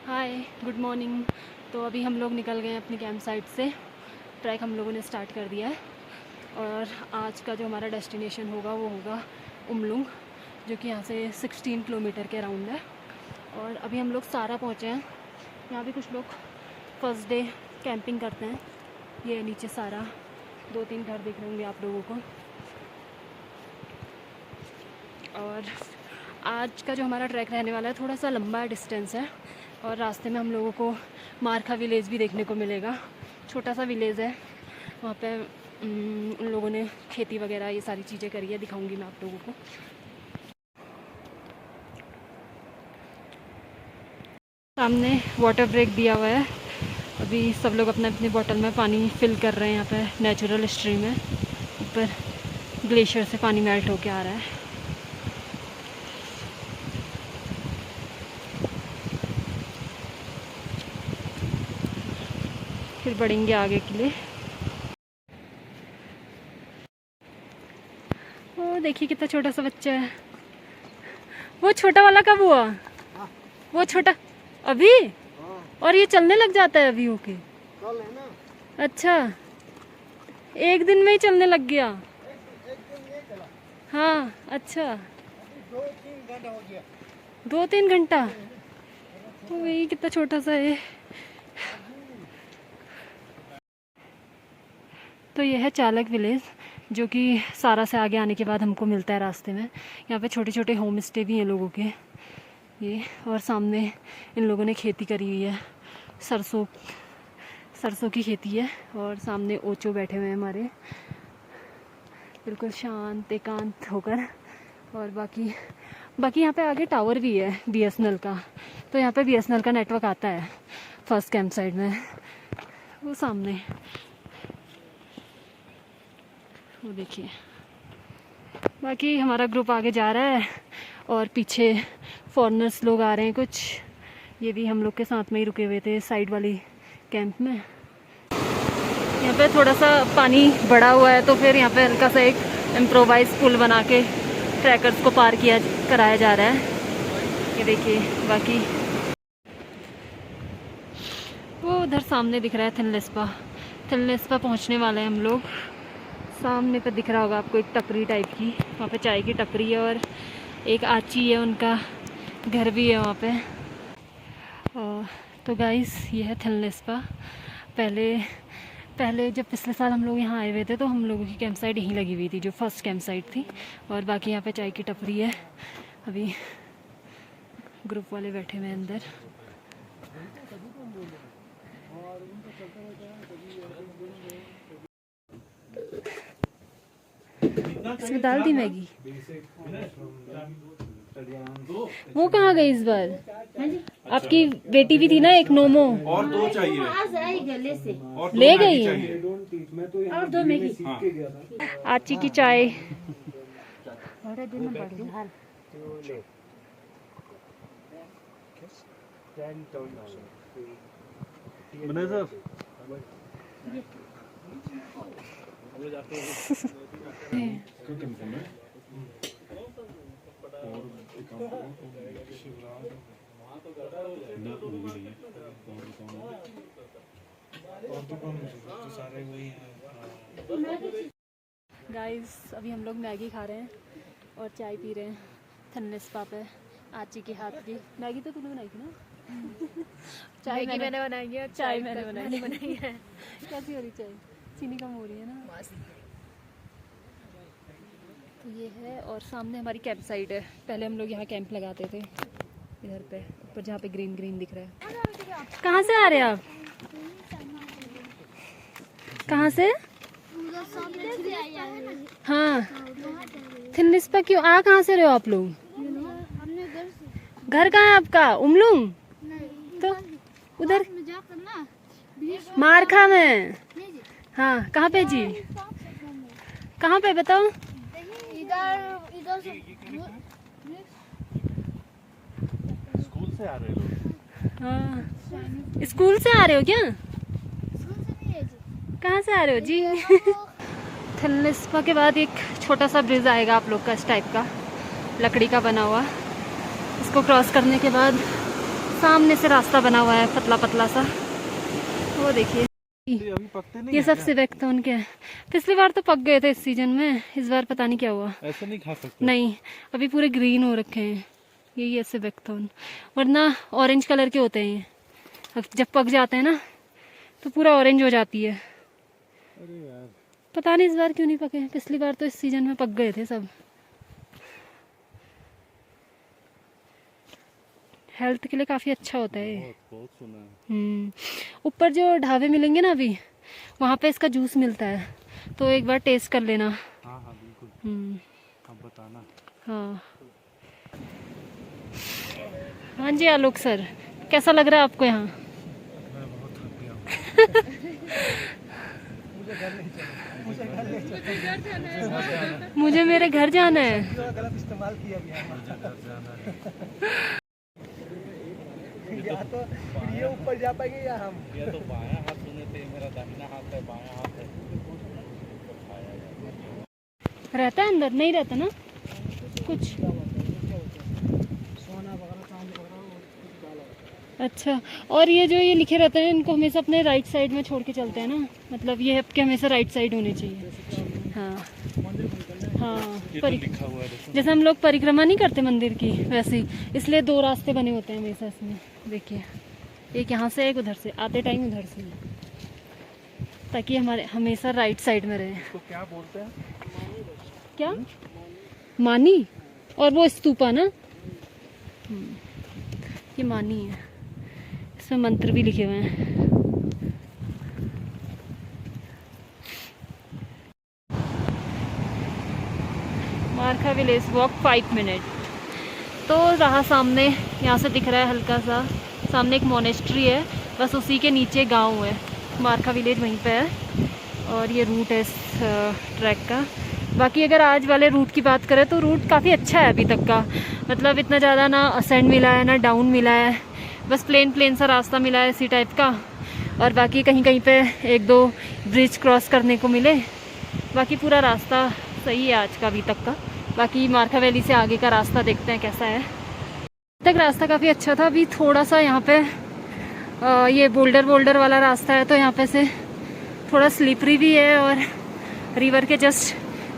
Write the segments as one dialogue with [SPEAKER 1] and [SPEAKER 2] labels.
[SPEAKER 1] हाय, good morning. तो अभी हम लोग निकल गए हैं अपनी कैंप साइट से। ट्रैक हम लोगों ने स्टार्ट कर दिया है और आज का जो हमारा डेस्टिनेशन होगा वो होगा उमलुंग, जो कि यहाँ से 16 किलोमीटर के अराउंड है। और अभी हम लोग सारा पहुँचे हैं। यहाँ भी कुछ लोग फर्स्ट डे कैंपिंग करते हैं। ये नीचे सारा 2-3 घर दिख रहे होंगे आप लोगों को। और आज का जो हमारा ट्रैक रहने वाला है थोड़ा सा लंबा डिस्टेंस है और रास्ते में हम लोगों को मारखा विलेज भी देखने को मिलेगा। छोटा सा विलेज है, वहाँ पे उन लोगों ने खेती वगैरह ये सारी चीज़ें करी है, दिखाऊंगी मैं आप लोगों को। सामने वाटर ब्रेक दिया हुआ है। अभी सब लोग अपने अपने बोतल में पानी फिल कर रहे हैं। यहाँ पे नेचुरल स्ट्रीम है, ऊपर ग्लेशियर से पानी मेल्ट होके आ रहा है। फिर बढ़ेंगे आगे के लिए। ओ देखिए कितना छोटा सा बच्चा है। वो छोटा वाला कब हुआ? वो छोटा अभी? और ये चलने लग जाता है अभी होके?
[SPEAKER 2] कल है ना।
[SPEAKER 1] अच्छा, एक दिन में ही चलने लग गया।
[SPEAKER 2] एक दिन ये चला।
[SPEAKER 1] हाँ अच्छा,
[SPEAKER 2] 2-3 घंटा हो गया।
[SPEAKER 1] 2-3 घंटा? तो वही कितना छोटा सा है। तो ये है चालक विलेज, जो कि सारा से आगे आने के बाद हमको मिलता है रास्ते में। यहाँ पे छोटे छोटे होम स्टे भी हैं लोगों के ये। और सामने इन लोगों ने खेती करी हुई है, सरसों की खेती है। और सामने ओचो बैठे हुए हैं हमारे, बिल्कुल शांत एकांत होकर। और बाकी यहाँ पे आगे टावर भी है बीएसएनएल का। तो यहाँ पे बीएसएनएल का नेटवर्क आता है फर्स्ट कैंप साइड में, वो सामने वो देखिए। बाकी हमारा ग्रुप आगे जा रहा है और पीछे फॉरेनर्स लोग आ रहे हैं कुछ। ये भी हम लोग के साथ में ही रुके हुए थे साइड वाली कैंप में। यहाँ पे थोड़ा सा पानी बढ़ा हुआ है, तो फिर यहाँ पे हल्का सा एक इम्प्रोवाइज पुल बना के ट्रैकर्स को पार कराया जा रहा है। ये देखिए। बाकी वो उधर सामने दिख रहा है थिनलेस्पा पहुँचने वाले हैं हम लोग। सामने पे दिख रहा होगा आपको एक टपरी टाइप की, वहाँ पे चाय की टपरी है और एक आची है, उनका घर भी है वहाँ पे। तो गाइस ये है थिनलेस्पा। पहले जब पिछले साल हम लोग यहाँ आए हुए थे तो हम लोगों की कैंप साइट यहीं लगी हुई थी, जो फर्स्ट कैंप साइट थी। और बाकी यहाँ पे चाय की टपरी है। अभी ग्रुप वाले बैठे हुए हैं अंदर। इसमें डाल दी मैगी। वो कहाँ गई इस बार? आपकी बेटी भी थी ना एक, नोमो।
[SPEAKER 3] और 2 चाहिए। और
[SPEAKER 1] ले गई
[SPEAKER 2] और 2 मैगी।
[SPEAKER 1] आची की चाय। गाइस अभी हम लोग मैगी खा रहे हैं और चाय पी रहे हैं थिनलेस्पा पे आची के हाथ की। मैगी तो तूने बनाई थी ना? चाय मैंने बनाई है, चाय मैंने बनाई है। कैसी हो रही चाय? चीनी कम हो रही है ना? तो ये है। और सामने हमारी कैंप साइट है। पहले हम लोग यहाँ कैंप लगाते थे, इधर पे ऊपर जहाँ पे ग्रीन ग्रीन दिख रहा है। कहाँ से आ रहे हैं आप? कहाँ से? हाँ, थिनलेस्पा क्यों कहाँ से रहे हो आप लोग? घर कहाँ है आपका? उमलुंग? तो उधर मारखा में। हाँ, कहाँ पे जी? कहाँ पे बताओ? इधर
[SPEAKER 3] स्कूल से आ रहे हो?
[SPEAKER 1] हाँ, स्कूल से आ रहे हो क्या? कहाँ से आ रहे हो जी? थिनलेस्पा के बाद एक छोटा सा ब्रिज आएगा आप लोग का, इस टाइप का लकड़ी का बना हुआ। इसको क्रॉस करने के बाद सामने से रास्ता बना हुआ है पतला पतला सा, वो देखिए।
[SPEAKER 3] ये अभी पकते नहीं
[SPEAKER 1] ये
[SPEAKER 3] है
[SPEAKER 1] सब
[SPEAKER 3] क्या?
[SPEAKER 1] सिवेक्टोन के हैं। पिछली बार तो पक गए थे इस सीजन में, इस बार पता नहीं क्या हुआ।
[SPEAKER 3] ऐसे नहीं खा सकते।
[SPEAKER 1] नहीं, अभी पूरे ग्रीन हो रखे हैं। यही है सिवेक्टोन, वरना ऑरेंज कलर के होते हैं ये। अब जब पक जाते हैं ना तो पूरा ऑरेंज हो जाती है।
[SPEAKER 3] अरे यार,
[SPEAKER 1] पता नहीं इस बार क्यों नहीं पके। पिछली बार तो इस सीजन में पक गए थे सब। हेल्थ के लिए काफ़ी अच्छा होता है ये।
[SPEAKER 3] बहुत बहुत सुना है।
[SPEAKER 1] ऊपर जो ढाबे मिलेंगे ना अभी, वहाँ पे इसका जूस मिलता है, तो एक बार टेस्ट कर लेना।
[SPEAKER 3] हाँ हाँ बिल्कुल, अब बताना।
[SPEAKER 1] हाँ हाँ जी आलोक सर, कैसा लग रहा है आपको यहाँ?
[SPEAKER 3] मैं बहुत थक गया हूँ।
[SPEAKER 1] मुझे मेरे घर जाना है।
[SPEAKER 2] गलत इस्तेमाल किया गया है।
[SPEAKER 3] मुझे घर जाना है।
[SPEAKER 2] या तो ये ऊपर जा पाएंगे या हम।
[SPEAKER 3] ये तो बायां हाथ सुने थे, मेरा दाहिना हाथ है, बायां हाथ है।
[SPEAKER 1] रहता है अंदर? नहीं रहता ना कुछ।
[SPEAKER 2] सोना वगैरह चांदी वगैरह।
[SPEAKER 1] अच्छा, और ये जो ये लिखे रहते हैं इनको हमेशा अपने राइट साइड में छोड़ के चलते हैं ना, मतलब ये आपके हमेशा राइट साइड होने चाहिए। हाँ हाँ,
[SPEAKER 3] ये तो लिखा हुआ है देखो।
[SPEAKER 1] जैसे हम लोग परिक्रमा नहीं करते मंदिर की, वैसे ही इसलिए दो रास्ते बने होते हैं हमेशा इसमें। देखिए, एक यहाँ से एक उधर से, आते टाइम उधर से, ताकि हमारे हमेशा राइट साइड में रहे।
[SPEAKER 3] इसको क्या बोलते हैं?
[SPEAKER 1] क्या? मानी। और वो स्तूपा ना, ये मानी है। इसमें मंत्र भी लिखे हुए हैं। मारखा विलेज वॉक 5 मिनट। तो रहा सामने, यहाँ से दिख रहा है हल्का सा, सामने एक मोनेस्ट्री है, बस उसी के नीचे गांव है। मारखा विलेज वहीं पे है, और ये रूट है इस ट्रैक का। बाकी अगर आज वाले रूट की बात करें तो रूट काफ़ी अच्छा है अभी तक का, मतलब इतना ज़्यादा ना असेंड मिला है ना डाउन मिला है, बस प्लेन प्लेन सा रास्ता मिला है इसी टाइप का। और बाकी कहीं कहीं पे एक दो ब्रिज क्रॉस करने को मिले, बाकी पूरा रास्ता सही है आज का अभी तक का। बाकी मारखा वैली से आगे का रास्ता देखते हैं कैसा है। तक रास्ता काफ़ी अच्छा था, अभी थोड़ा सा यहाँ पे ये बोल्डर वाला रास्ता है, तो यहाँ पे से थोड़ा स्लिपरी भी है और रिवर के जस्ट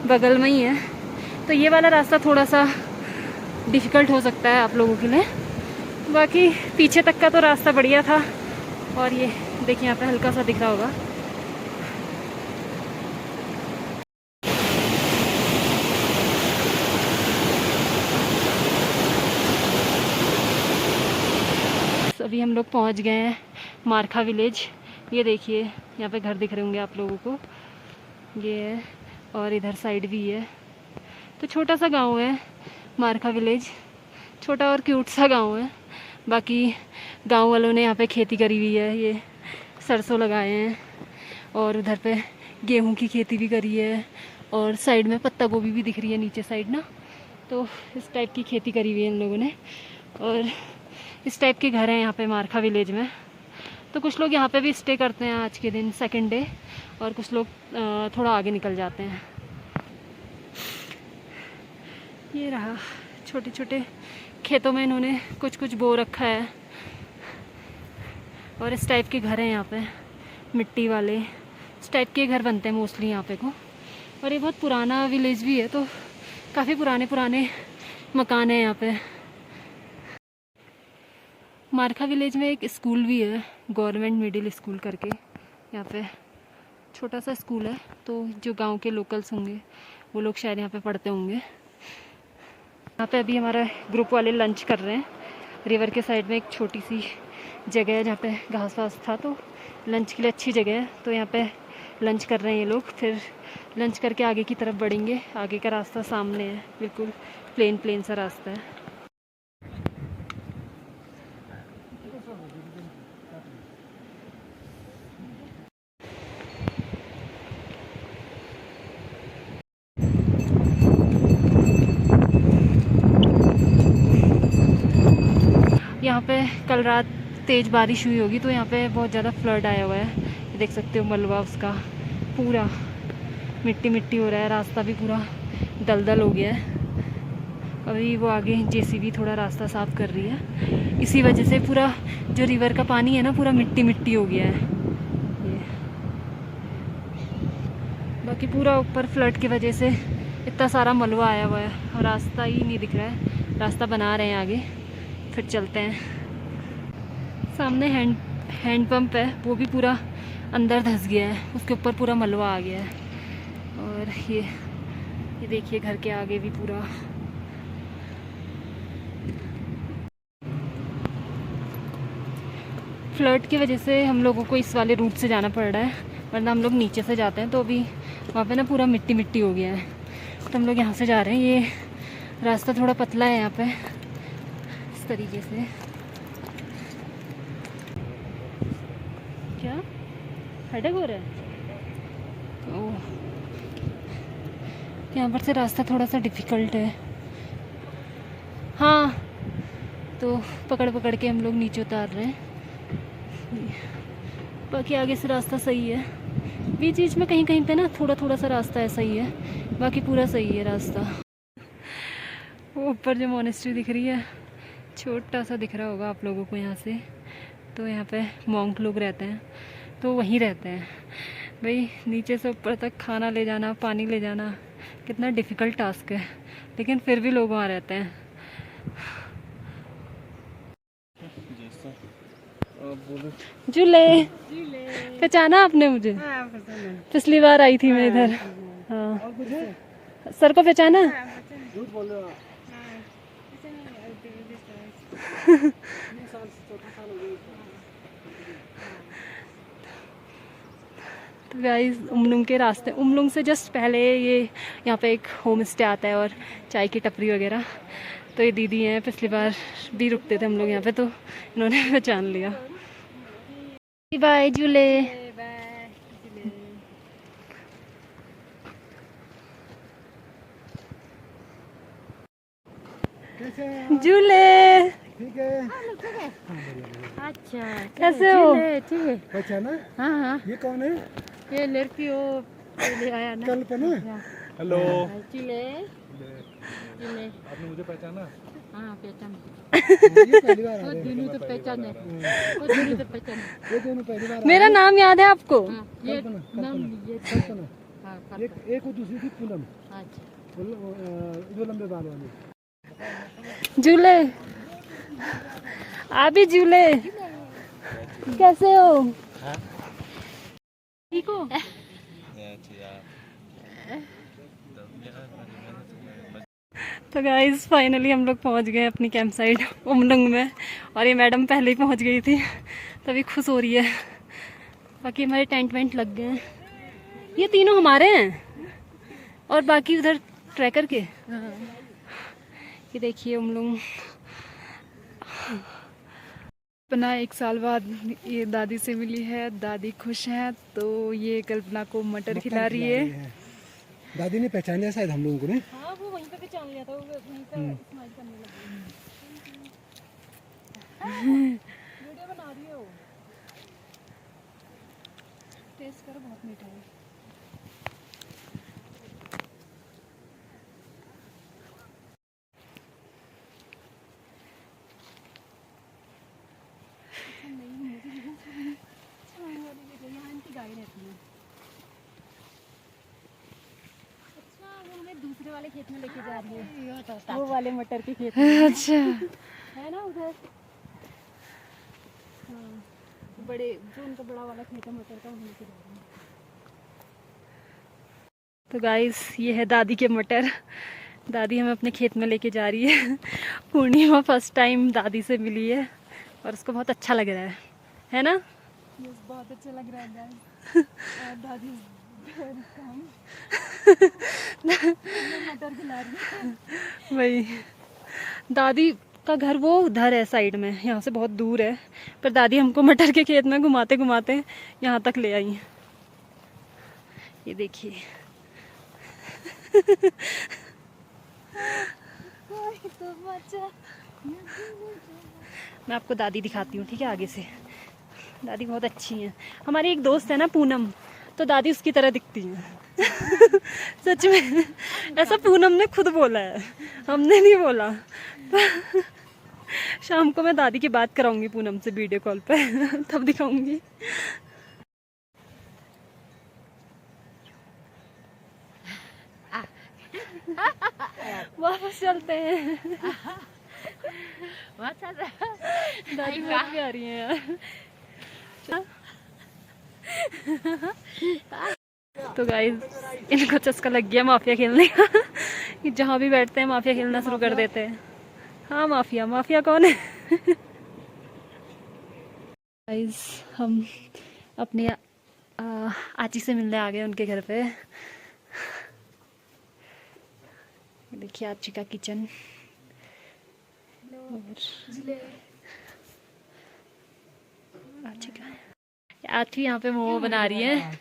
[SPEAKER 1] बगल में ही है, तो ये वाला रास्ता थोड़ा सा डिफ़िकल्ट हो सकता है आप लोगों के लिए। बाकी पीछे तक का तो रास्ता बढ़िया था। और ये देखिए यहाँ पे हल्का सा दिख रहा होगा, अभी हम लोग पहुँच गए हैं मारखा विलेज। ये देखिए यहाँ पे घर दिख रहे होंगे आप लोगों को, ये है, और इधर साइड भी है। तो छोटा सा गांव है मारखा विलेज, छोटा और क्यूट सा गांव है। बाकी गांव वालों ने यहाँ पे खेती करी हुई है, ये सरसों लगाए हैं, और उधर पे गेहूं की खेती भी करी है, और साइड में पत्ता गोभी भी दिख रही है नीचे साइड ना, तो इस टाइप की खेती करी हुई है इन लोगों ने। और इस टाइप के घर हैं यहाँ पे मारखा विलेज में। तो कुछ लोग यहाँ पे भी स्टे करते हैं आज के दिन, सेकंड डे, और कुछ लोग थोड़ा आगे निकल जाते हैं। ये रहा, छोटे छोटे खेतों में इन्होंने कुछ कुछ बो रखा है, और इस टाइप के घर हैं यहाँ पे, मिट्टी वाले इस टाइप के घर बनते हैं मोस्टली यहाँ पे को। और ये बहुत पुराना विलेज भी है, तो काफ़ी पुराने पुराने मकान हैं यहाँ पे। मारखा विलेज में एक स्कूल भी है, गवर्नमेंट मिडिल स्कूल करके, यहाँ पे छोटा सा स्कूल है, तो जो गांव के लोकल्स होंगे वो लोग शायद यहाँ पे पढ़ते होंगे। यहाँ पे अभी हमारा ग्रुप वाले लंच कर रहे हैं। रिवर के साइड में एक छोटी सी जगह है जहाँ पे घास वास था, तो लंच के लिए अच्छी जगह है, तो यहाँ पे लंच कर रहे हैं ये लोग। फिर लंच करके आगे की तरफ बढ़ेंगे। आगे का रास्ता सामने है, बिल्कुल प्लेन सा रास्ता है। यहाँ पे कल रात तेज़ बारिश हुई होगी, तो यहाँ पे बहुत ज़्यादा फ्लड आया हुआ है। ये देख सकते हो मलबा उसका पूरा मिट्टी मिट्टी हो रहा है, रास्ता भी पूरा दलदल हो गया है। अभी वो आगे जेसीबी थोड़ा रास्ता साफ कर रही है, इसी वजह से पूरा जो रिवर का पानी है ना पूरा मिट्टी मिट्टी हो गया है ये। बाकी पूरा ऊपर फ्लड की वजह से इतना सारा मलबा आया हुआ है और रास्ता ही नहीं दिख रहा है। रास्ता बना रहे हैं आगे, फिर चलते हैं। सामने हैंड पंप है, वो भी पूरा अंदर धंस गया है, उसके ऊपर पूरा मलबा आ गया है। और ये देखिए घर के आगे भी पूरा फ्लड की वजह से हम लोगों को इस वाले रूट से जाना पड़ रहा है, वरना हम लोग नीचे से जाते हैं। तो अभी वहाँ पे ना पूरा मिट्टी मिट्टी हो गया है, तो हम लोग यहाँ से जा रहे हैं। ये रास्ता थोड़ा पतला है यहाँ पे, इस तरीके से। क्या हेडेक हो रहा है? ओह, यहाँ पर से रास्ता थोड़ा सा डिफ़िकल्ट है। हाँ, तो पकड़ पकड़ के हम लोग नीचे उतार रहे हैं। बाकी आगे से रास्ता सही है, बीच बीच में कहीं कहीं पे ना थोड़ा थोड़ा सा रास्ता ऐसा ही है, बाकी पूरा सही है रास्ता। वो ऊपर जो मोनेस्ट्री दिख रही है, छोटा सा दिख रहा होगा आप लोगों को यहाँ से, तो यहाँ पे मॉन्क लोग रहते हैं, तो वहीं रहते हैं। भाई नीचे से ऊपर तक खाना ले जाना, पानी ले जाना कितना डिफ़िकल्ट टास्क है, लेकिन फिर भी लोग वहाँ रहते हैं। झूले पहचाना आपने मुझे? पिछली बार आई थी मैं इधर। हाँ, सर को पहचाना? तो गाइस उमलुंग के रास्ते, उमलुंग से जस्ट पहले ये यहाँ पे एक होम स्टे आता है और चाय की टपरी वगैरह। तो ये दीदी हैं, पिछली बार भी रुकते थे हम लोग यहाँ पे, तो इन्होंने पहचान लिया। बाय झूले। झूले
[SPEAKER 2] ठीक है।
[SPEAKER 4] अच्छा,
[SPEAKER 1] कैसे हो?
[SPEAKER 4] ठीक है।
[SPEAKER 2] पहचाना?
[SPEAKER 4] हाँ हाँ,
[SPEAKER 2] ये कौन है?
[SPEAKER 4] ये लड़की वो पहले आया ना।
[SPEAKER 2] कल्पना।
[SPEAKER 3] हेलो,
[SPEAKER 4] चिले चिले।
[SPEAKER 3] आपने मुझे पहचाना?
[SPEAKER 4] हाँ पहचान,
[SPEAKER 2] ये पहली बार आ
[SPEAKER 4] वो
[SPEAKER 2] रहे हैं।
[SPEAKER 4] दोनों तो पहचान है, वो दोनों तो पहचान है।
[SPEAKER 2] ये दोनों पहली बार
[SPEAKER 1] मेरा नाम याद है आपको?
[SPEAKER 4] हाँ, ये
[SPEAKER 2] कल्पना,
[SPEAKER 4] नाम ये
[SPEAKER 2] कल्पना।
[SPEAKER 4] हाँ
[SPEAKER 2] एक वो दूसरी थी पूनम,
[SPEAKER 4] अच्छा।
[SPEAKER 2] जो लंबे बाल वाली।
[SPEAKER 1] झूले, आप भी झूले। कैसे हो? ठीक हो? तो गाइस फाइनली हम लोग पहुंच गए अपनी कैंप साइट उमलुंग में, और ये मैडम पहले ही पहुंच गई थी, तभी खुश हो रही है। बाकी हमारे टेंट वेंट लग गए हैं, ये तीनों हमारे हैं और बाकी उधर ट्रैकर के। ये देखिए उमलुंग।
[SPEAKER 5] कल्पना 1 साल बाद ये दादी से मिली है, दादी खुश हैं, तो ये कल्पना को मटर खिला रही है।
[SPEAKER 2] दादी ने पहचान लिया शायद हम लोगों को, नहीं?
[SPEAKER 1] हाँ, वो वहीं पे पहचान लिया था, वो वहीं पे स्माइल करने लगी। वीडियो बना रही हो? टेस्ट करो, बहुत मीठा है। यहाँ इनकी गाय रहती है। अच्छा, वो हमें दूसरे वाले खेत में लेके जा रही है, वो वाले मटर के खेत में।
[SPEAKER 5] अच्छा,
[SPEAKER 1] है ना उधर? हाँ, बड़े जो उनका बड़ा वाला खेत है मटर का, वहीं लेके जा रही है। तो गाइस ये है दादी के मटर, दादी हमें अपने खेत में लेके जा रही है। पूर्णिमा फर्स्ट टाइम दादी से मिली है और उसको बहुत अच्छा लग रहा है ना?
[SPEAKER 5] बहुत अच्छा लग रहा है गाइस। और दादी मटर खिला रही है।
[SPEAKER 1] वही, दादी का घर वो उधर है साइड में, यहाँ से बहुत दूर है, पर दादी हमको मटर के खेत में घुमाते घुमाते यहाँ तक ले आई। ये देखिए। मैं आपको दादी दिखाती हूँ, ठीक है, आगे से। दादी बहुत अच्छी हैं। हमारी एक दोस्त है ना पूनम, तो दादी उसकी तरह दिखती है। सच में ऐसा पूनम ने खुद बोला है, हमने नहीं बोला। शाम को मैं दादी की बात कराऊंगी पूनम से वीडियो कॉल पे, तब दिखाऊंगी। वापस चलते हैं। दादी बहुत भी आ रही है यार। तो गाइस इनको चस्का लग गया माफिया खेलने का। कि जहाँ भी बैठते हैं माफिया खेलना शुरू कर देते हैं। हाँ माफिया, माफिया कौन है? गाइस हम अपनी आची से मिलने आ गए उनके घर पे। देखिए आची का किचन। आची यहाँ पे मोमो बना रही है।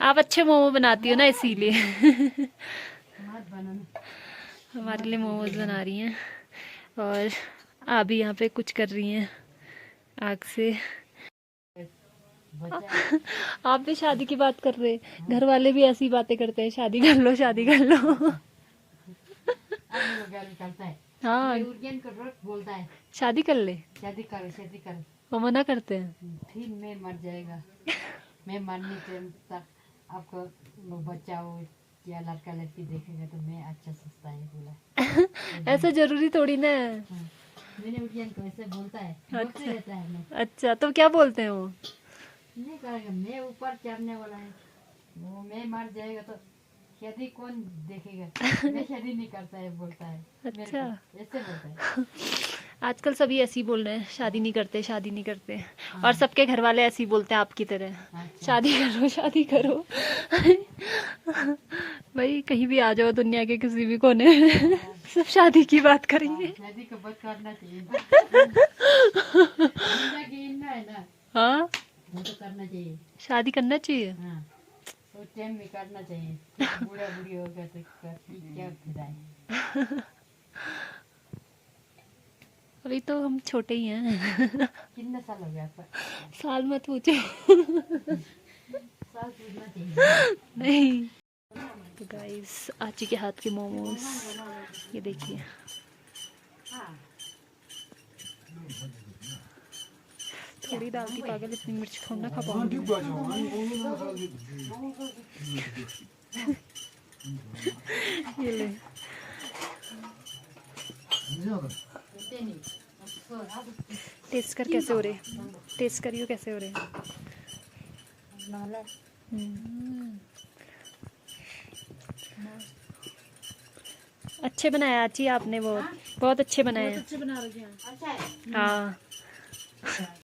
[SPEAKER 1] आप अच्छे मोमो बनाती हो ना, इसीलिए हमारे लिए मोमोज बना रही हैं। और आप भी यहाँ पे कुछ कर रही हैं आग से। आप भी शादी की बात कर रहे, घर वाले भी ऐसी बातें करते हैं, शादी कर लो शादी कर लो।
[SPEAKER 4] निकलता है।
[SPEAKER 1] हाँ
[SPEAKER 4] यूरियन का रोज बोलता है
[SPEAKER 1] शादी कर ले,
[SPEAKER 4] शादी कर
[SPEAKER 1] वो मना करते हैं।
[SPEAKER 4] फिर मैं मर जाएगा, मैं मरने के तक आपको बच्चा हो या लड़का लड़की देखेगा तो मैं अच्छा सोचता है बोला।
[SPEAKER 1] ऐसा जरूरी थोड़ी ना है।
[SPEAKER 4] मैंने यूरियन को ऐसे बोलता है, बोलते रहता है। मैं
[SPEAKER 1] अच्छा तो क्या बोलते हैं वो?
[SPEAKER 4] नहीं करेगा, मैं ऊपर चढ़ने वाला है, वो मैं मर जाएगा तो शादी कौन देखेगा, मैं शादी नहीं करता है बोलता है।
[SPEAKER 1] अच्छा
[SPEAKER 4] ऐसे बोलता है।
[SPEAKER 1] आजकल सभी ऐसे ही बोल रहे हैं, शादी नहीं करते शादी नहीं करते। और सबके घर वाले ऐसे ही बोलते हैं आपकी तरह,
[SPEAKER 4] अच्छा।
[SPEAKER 1] शादी करो शादी करो। भाई कहीं भी आ जाओ दुनिया के किसी भी कोने में, सब शादी की बात करेंगे।
[SPEAKER 4] शादी का बात करना चाहिए। जिंदगी है ना,
[SPEAKER 1] हाँ
[SPEAKER 4] वो तो करना चाहिए।
[SPEAKER 1] शादी करना चाहिए।
[SPEAKER 4] हाँ तो टाइम में करना चाहिए। बूढ़ा बूढ़ी हो गया तो क्या फायदा है।
[SPEAKER 1] अभी तो हम छोटे ही हैं।
[SPEAKER 4] कितना साल हो गया आपका?
[SPEAKER 1] साल मत पूछो।
[SPEAKER 4] साल पूछना चाहिए।
[SPEAKER 1] नहीं। तो गाइस आची के हाथ के मोमोज ये देखिए। थोड़ी डालती पागल, इतनी मिर्च थोड़ा ना खा पाऊंगी। ये ले टेस्ट कर कैसे हो रहे, टेस्ट करियो कैसे हो रहे। अच्छे बनाए आची आपने, बहुत बहुत अच्छे बनाए हैं।
[SPEAKER 4] अच्छा है।
[SPEAKER 1] हाँ